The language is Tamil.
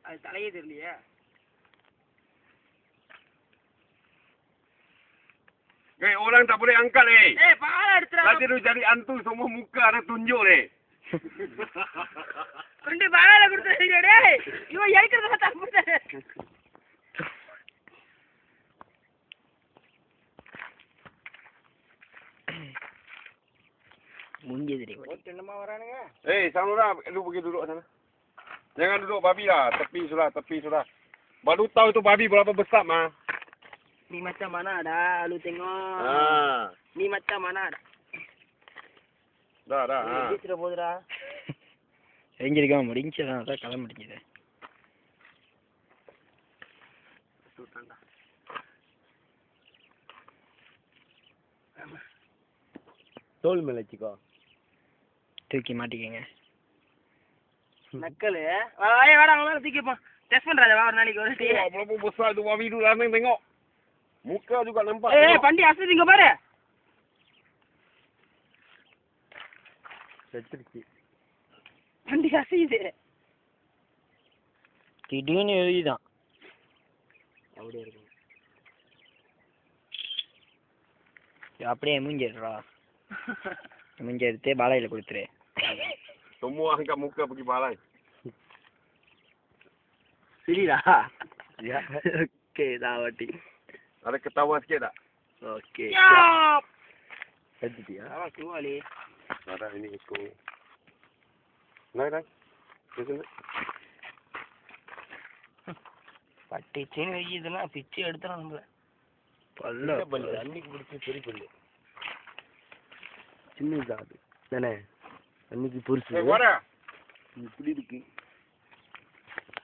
அது தலையே தெரியலையே. Orang tak boleh angkat pala எடுத்துறா. Nanti lu jadi antu semua muka ada tunjuk கொண்டு பாலால கொடுத்துறீங்க டேய். இவன் ஏய்க்கிறத தப்புடா. Munggir tadi. Kenapa waranuga? Sanura, lu pergi duduk sana. Jangan duduk babi lah, tepi sudah. Baru tahu itu babi berapa besar mah. Ni macam mana ada, lu tengok. Ni macam mana ada. Dah. Ini sudah bodra. எங்கிருக்காம முடிஞ்சதான் அதான் கிளம்ப முடிஞ்சது. தோல் மேல வச்சுக்கோ. தூக்கி மாட்டிக்கங்க. நக்கலு. வாடா மேல தூக்கிப்போம். டெஸ்ட் பண்றாத வா ஒரு நாளைக்கு ஒரு tea. Berapa besar itu babi itu lah tengok. Muka juga nampak. பண்டி அசதிங்க பாரு. செத்துருச்சு. பண்டி அசையுது. திடீர்னு எழுதிதான். அப்படியே இருக்கு. அப்படியே மூஞ்சிடுறா. மூஞ்சி எடுத்து பாலையில கொடுத்துரு. Semua angkat muka pergi balai. சரிடா. Ya. Okey, dah wati. Ada ketawa sikit tak? Okey. Siap. Jadi dia. Awak keluar ni. Ada ini ikut. Naik. Sini. பட்டி சீனி வைக்குதுன்னா பிச்சு எடுத்துறோம் நம்மள. பல்லு அன்னைக்கு பிடிச்சி பெரிய பல்லு. சின்னதா அது. தானே? அன்னைக்கு பொரிச்சு. இப்படி இருக்கு.